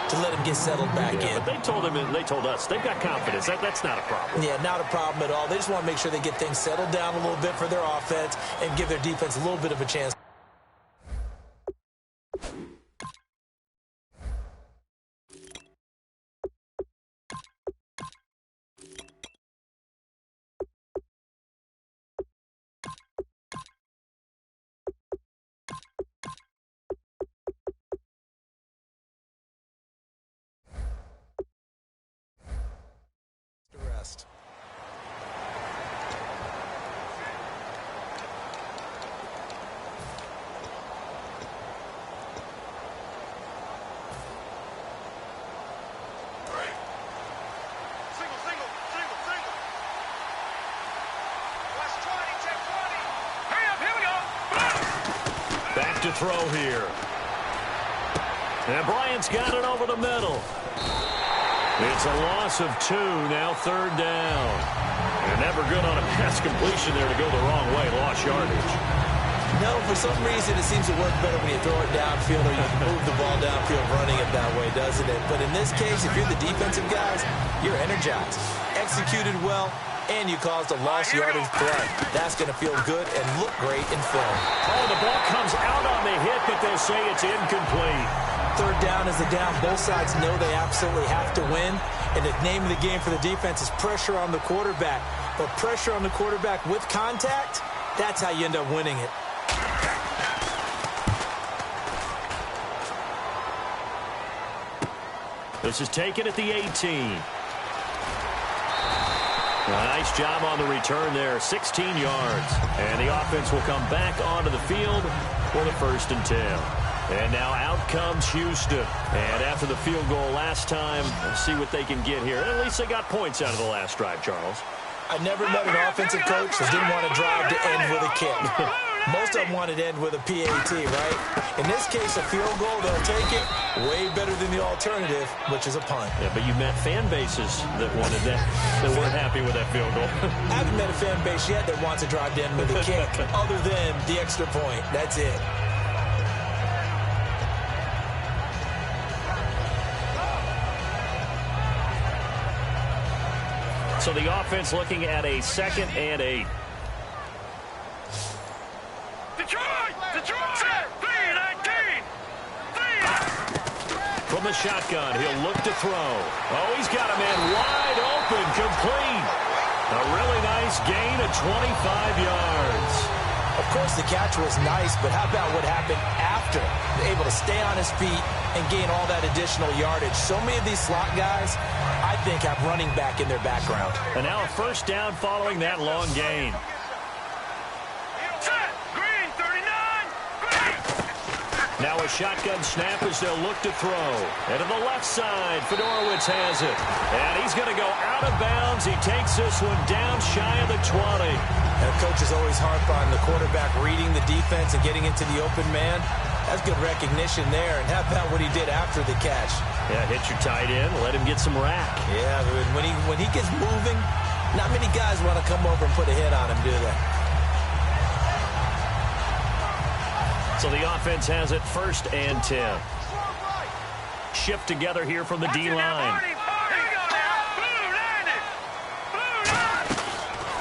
to let him get settled back in. But they told us they've got confidence. That's not a problem. Yeah, not a problem at all. They just want to make sure they get things settled down a little bit for their offense and give their defense a little bit of a chance. Rest. Single. West 20, check 20. Hurry up, here we go. Back to throw here. And Bryant's got it over the middle. It's a loss of 2, now third down. And never good on a pass completion there to go the wrong way, lost yardage. No, for some reason it seems to work better when you throw it downfield or you move the ball downfield running it that way, doesn't it? But in this case, if you're the defensive guys, you're energized. Executed well, and you caused a lost yardage play. That's going to feel good and look great in film. Oh, the ball comes out on the hit, but they'll say it's incomplete. Third down is a down. Both sides know they absolutely have to win. And the name of the game for the defense is pressure on the quarterback. But pressure on the quarterback with contact, that's how you end up winning it. This is taken at the 18. Nice job on the return there, 16 yards. And the offense will come back onto the field for the 1st and 10. And now out comes Houston. And after the field goal last time, let's see what they can get here. At least they got points out of the last drive, Charles. I never met an offensive coach that didn't want to drive to end with a kick. Most of them wanted to end with a PAT, right? In this case, a field goal, they'll take it. Way better than the alternative, which is a punt. Yeah, but you met fan bases that wanted that, that weren't happy with that field goal. I haven't met a fan base yet that wants to drive to end with a kick, other than the extra point. That's it. So the offense looking at a 2nd and 8. Detroit! Set! 3-19! From the shotgun, he'll look to throw. Oh, he's got a man wide open, complete. A really nice gain of 25 yards. Of course, the catch was nice, but how about what happened after? Able to stay on his feet and gain all that additional yardage. So many of these slot guys, I think, have running back in their background. And now a first down following that long gain. Set! Green! 39! Green! Now a shotgun snap as they'll look to throw. And to the left side, Fedorowicz has it. And he's going to go out of bounds. He takes this one down shy of the 20. And coaches always harp on the quarterback reading the defense and getting into the open man. That's good recognition there. And how about what he did after the catch? Yeah, hit your tight end, let him get some rack. Yeah, when he gets moving, not many guys want to come over and put a hit on him, do they? So the offense has it 1st and 10. Shift together here from the D-line.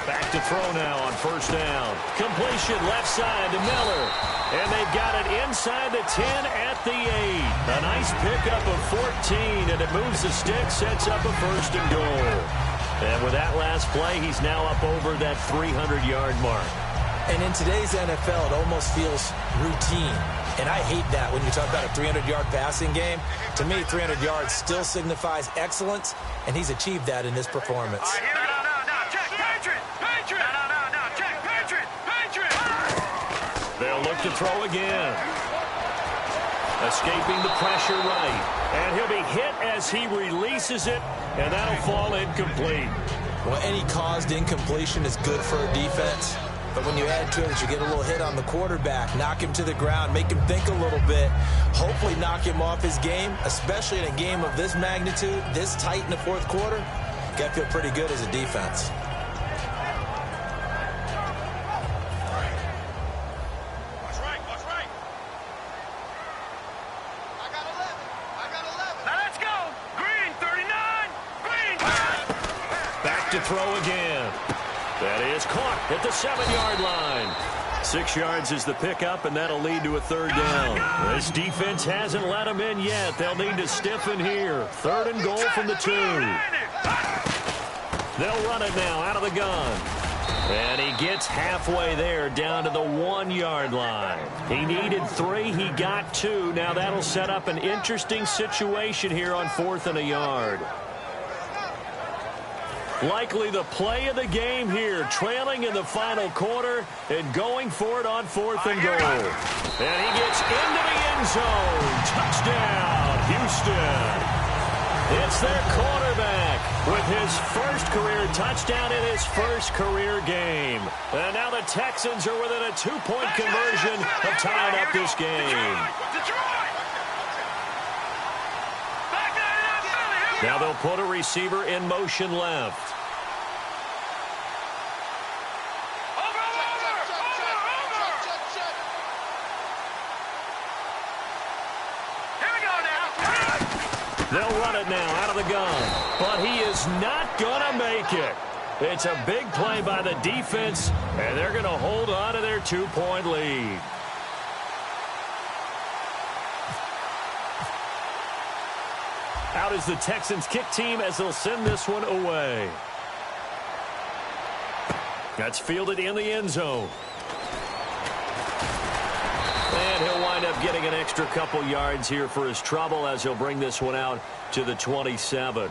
Back to throw now on 1st down. Completion left side to Miller. And they've got it inside the 10 at the 8. A nice pickup of 14, and it moves the stick, sets up a 1st and goal. And with that last play, he's now up over that 300-yard mark. And in today's NFL, it almost feels routine. And I hate that when you talk about a 300-yard passing game. To me, 300 yards still signifies excellence, and he's achieved that in this performance. They'll look to throw again. Escaping the pressure right. And he'll be hit as he releases it, and that'll fall incomplete. Well, any caused incompletion is good for a defense. But when you add to it, you get a little hit on the quarterback, knock him to the ground, make him think a little bit, hopefully knock him off his game, especially in a game of this magnitude, this tight in the 4th quarter. Got to feel pretty good as a defense. To throw again. That is caught at the 7-yard line. 6 yards is the pickup, and that'll lead to a 3rd down. This defense hasn't let them in yet. They'll need to stiffen here. 3rd and goal from the 2. They'll run it now out of the gun. And he gets halfway there down to the 1-yard line. He needed 3. He got 2. Now that'll set up an interesting situation here on 4th and a yard. Likely the play of the game here, trailing in the final quarter and going for it on 4th and goal. And he gets into the end zone. Touchdown, Houston. It's their quarterback with his first career touchdown in his first career game. And now the Texans are within a 2-point conversion of tying up this game. Now they'll put a receiver in motion left. They'll run it now out of the gun, but he is not going to make it. It's a big play by the defense, and they're going to hold on to their 2-point lead. Out is the Texans kick team as they'll send this one away. That's fielded in the end zone. And he'll wind up getting an extra couple yards here for his trouble as he'll bring this one out to the 27.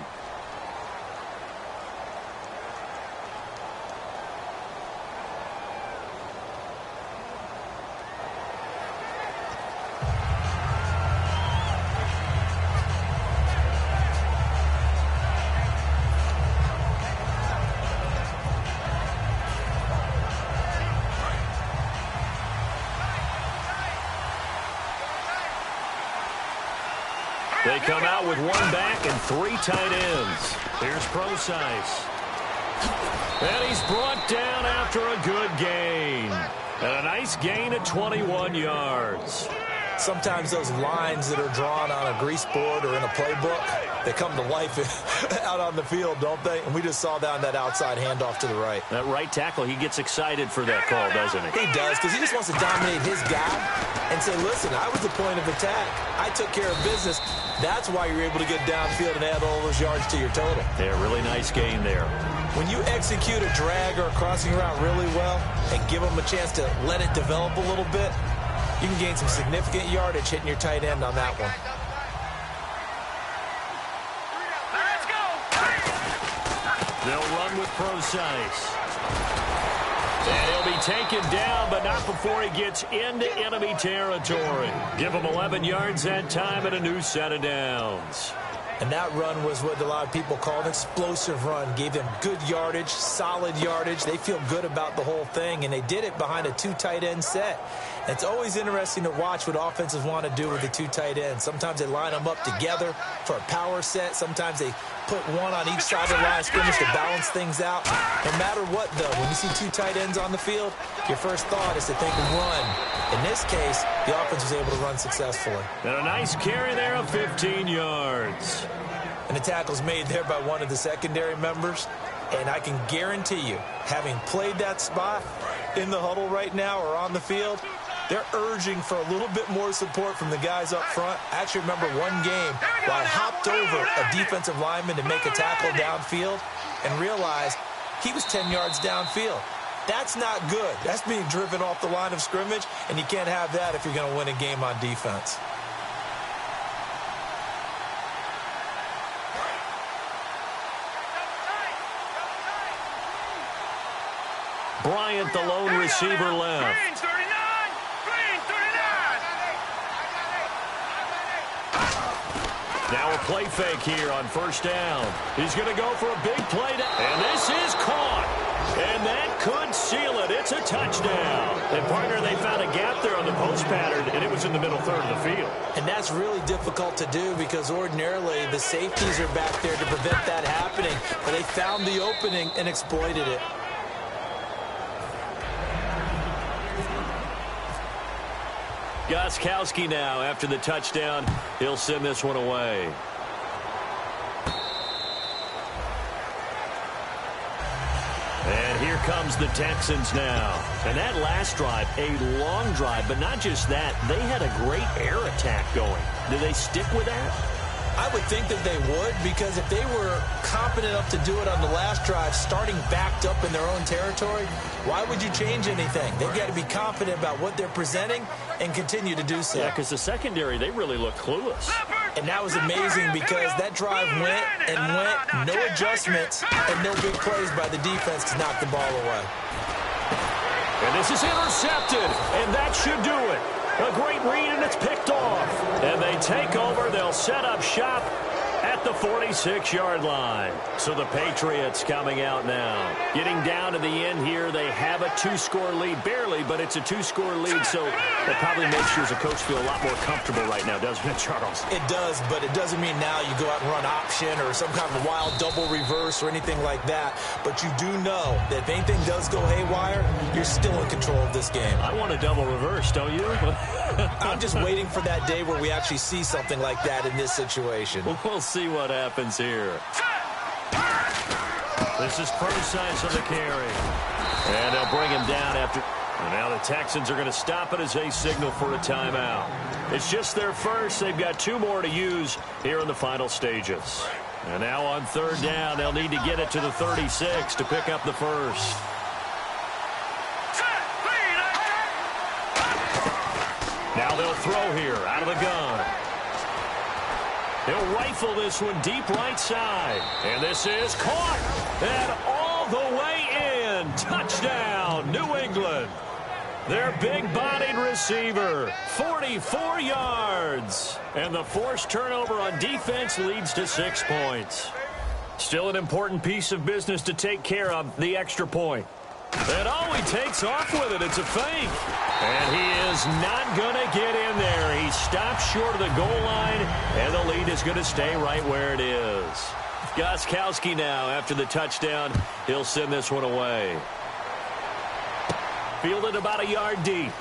They come out with 1 back and 3 tight ends. Here's Procise. And he's brought down after a good gain. And a nice gain of 21 yards. Sometimes those lines that are drawn on a grease board or in a playbook, they come to life out on the field, don't they? And we just saw that on that outside handoff to the right. That right tackle, he gets excited for that call, doesn't he? He does, because he just wants to dominate his guy and say, listen, I was the point of attack. I took care of business. That's why you're able to get downfield and add all those yards to your total. Yeah, really nice game there. When you execute a drag or a crossing route really well and give them a chance to let it develop a little bit, you can gain some significant yardage hitting your tight end on that one. Let's go. They'll run with Procise. And he'll be taken down, but not before he gets into enemy territory. Give him 11 yards that time and a new set of downs. And that run was what a lot of people call an explosive run. Gave them good yardage, solid yardage. They feel good about the whole thing, and they did it behind a two tight end set. It's always interesting to watch what offenses want to do with the two tight ends. Sometimes they line them up together for a power set. Sometimes they put one on each side of the line of scrimmage to balance things out. No matter what, though, when you see two tight ends on the field, your first thought is to think run. In this case, the offense was able to run successfully. And a nice carry there of 15 yards. And the tackle's made there by one of the secondary members. And I can guarantee you, having played that spot in the huddle right now or on the field, they're urging for a little bit more support from the guys up front. I actually remember one game where I hopped over a defensive lineman to make a tackle downfield and realized he was 10 yards downfield. That's not good. That's being driven off the line of scrimmage, and you can't have that if you're going to win a game on defense. Bryant, the lone receiver, left. Green 39. Green 39. Now a play fake here on first down. He's going to go for a big play. And this is caught. And that could seal it. It's a touchdown. And, partner, they found a gap there on the post pattern, and it was in the middle third of the field. And that's really difficult to do because ordinarily the safeties are back there to prevent that happening. But they found the opening and exploited it. Gostkowski now, after the touchdown, he'll send this one away. And here comes the Texans now. And that last drive, a long drive, but not just that. They had a great air attack going. Do they stick with that? I would think that they would, because if they were competent enough to do it on the last drive, starting backed up in their own territory, why would you change anything? They've got to be confident about what they're presenting and continue to do so. Yeah, because the secondary, they really look clueless. And that was amazing because that drive went and went, no adjustments, and no big plays by the defense to knock the ball away. And this is intercepted, and that should do it. A great read, and it's picked off. And they take over. They'll set up shop at the 46-yard line. So the Patriots coming out now. Getting down to the end here. They have a two-score lead. Barely, but it's a two-score lead. So that probably makes you as a coach feel a lot more comfortable right now, doesn't it, Charles? It does, but it doesn't mean now you go out and run option or some kind of wild double reverse or anything like that. But you do know that if anything does go haywire, you're still in control of this game. I want a double reverse, don't you? I'm just waiting for that day where we actually see something like that in this situation. We'll see what happens here. This is Procise on the carry. And they'll bring him down after. And now the Texans are going to stop it as they signal for a timeout. It's just their first. They've got two more to use here in the final stages. And now on third down, they'll need to get it to the 36 to pick up the first. Now they'll throw here out of the gun. He'll rifle this one deep right side. And this is caught. And all the way in. Touchdown, New England. Their big-bodied receiver, 44 yards. And the forced turnover on defense leads to 6 points. Still an important piece of business to take care of, the extra point. And oh, he takes off with it. It's a fake. And he is not going to get in there. He stops short of the goal line, and the lead is going to stay right where it is. Gostkowski now, after the touchdown, he'll send this one away. Fielded about a yard deep.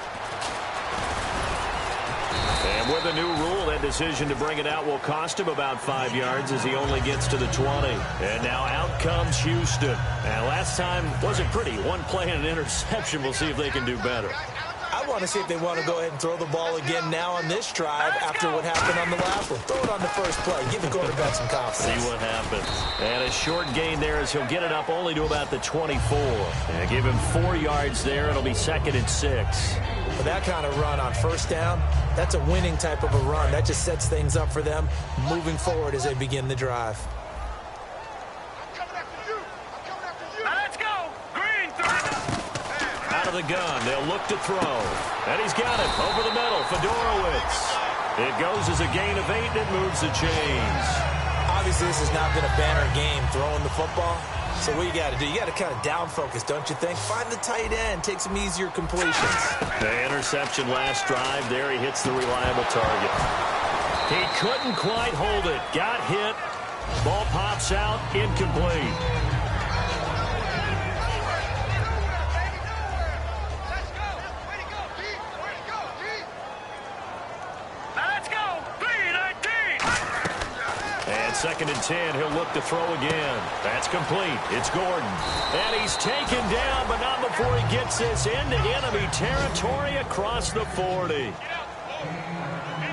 And with a new rule, that decision to bring it out will cost him about 5 yards as he only gets to the 20. And now out comes Houston. And last time wasn't pretty. One play and an interception. We'll see if they can do better. I want to see if they want to go ahead and throw the ball again now on this drive after what happened on the last one. Throw it on the first play. Give the quarterback some confidence. See what happens. And a short gain there as he'll get it up only to about the 24. And give him 4 yards there. It'll be 2nd and 6. For that kind of run on first down, that's a winning type of a run. That just sets things up for them moving forward as they begin the drive. Out of the gun, they'll look to throw. And he's got it over the middle. Fedorowicz. It goes as a gain of 8, and it moves the chains. Obviously, this has not been a banner game throwing the football. So what you got to do, you got to kind of down focus, don't you think? Find the tight end, take some easier completions. The interception last drive there. He hits the reliable target. He couldn't quite hold it. Got hit. Ball pops out, incomplete. Second and 10, he'll look to throw again. That's complete. It's Gordon. And he's taken down, but not before he gets this into enemy territory across the 40.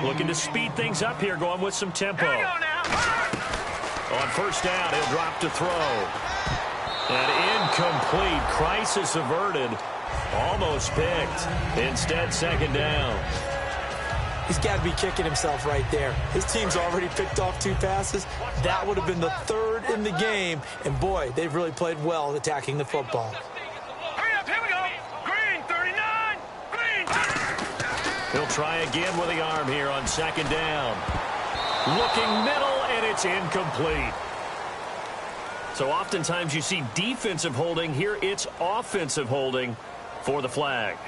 Looking to speed things up here, going with some tempo. On first down, he'll drop to throw. And incomplete. Crisis averted. Almost picked. Instead, second down. He's got to be kicking himself right there. His team's already picked off 2 passes. That would have been the 3rd in the game. And, boy, they've really played well attacking the football. Hurry up, here we go. Green, 39. Green. He'll try again with the arm here on second down. Looking middle, and it's incomplete. So oftentimes you see defensive holding. Here it's offensive holding for the flag.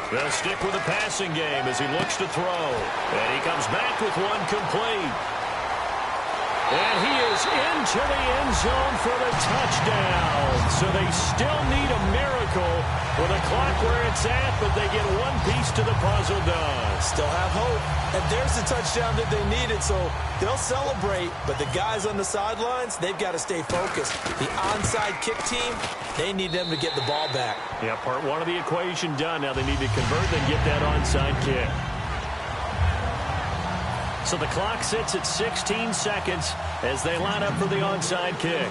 They'll stick with the passing game as he looks to throw. And he comes back with one complete. And he is into the end zone for the touchdown. So they still need a miracle with a clock where it's at, but they get one piece to the puzzle done. Still have hope. And there's the touchdown that they needed, so they'll celebrate. But the guys on the sidelines, they've got to stay focused. The onside kick team, they need them to get the ball back. Yeah, part one of the equation done. Now they need to convert and get that onside kick. So the clock sits at 16 seconds as they line up for the onside kick.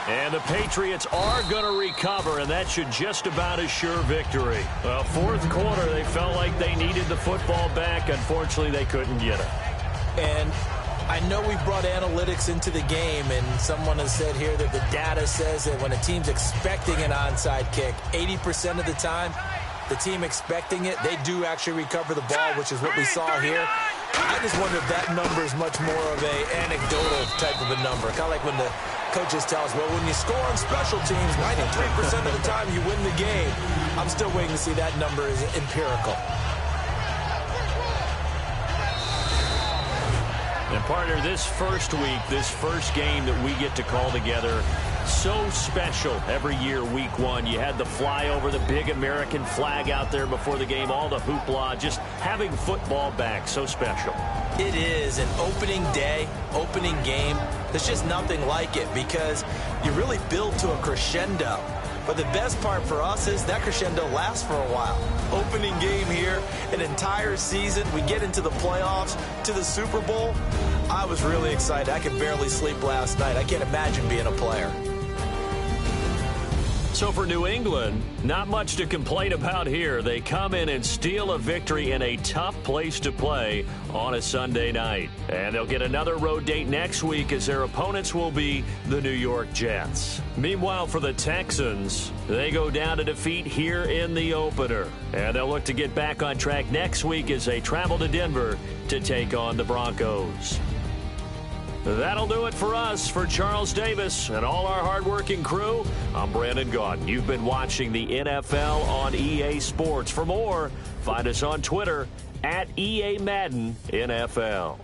And the Patriots are going to recover, and that should just about assure victory. Well, 4th quarter, they felt like they needed the football back. Unfortunately, they couldn't get it. And I know we brought analytics into the game, and someone has said here that the data says that when a team's expecting an onside kick, 80% of the time, the team expecting it, they do actually recover the ball, which is what we saw here. I just wonder if that number is much more of a anecdotal type of a number. Kind of like when the coaches tell us, well, when you score on special teams, 93% of the time you win the game. I'm still waiting to see that number is empirical. And partner, this first week, this first game that we get to call together, so special every year, week 1. You had the flyover, the big American flag out there before the game, all the hoopla, just having football back, so special. It is an opening day, opening game. There's just nothing like it because you really build to a crescendo. But the best part for us is that crescendo lasts for a while. Opening game here, an entire season. We get into the playoffs, to the Super Bowl. I was really excited. I could barely sleep last night. I can't imagine being a player. So for New England, not much to complain about here. They come in and steal a victory in a tough place to play on a Sunday night. And they'll get another road date next week as their opponents will be the New York Jets. Meanwhile, for the Texans, they go down to defeat here in the opener. And they'll look to get back on track next week as they travel to Denver to take on the Broncos. That'll do it for us. For Charles Davis and all our hardworking crew, I'm Brandon Gaudin. You've been watching the NFL on EA Sports. For more, find us on Twitter @EA Madden NFL.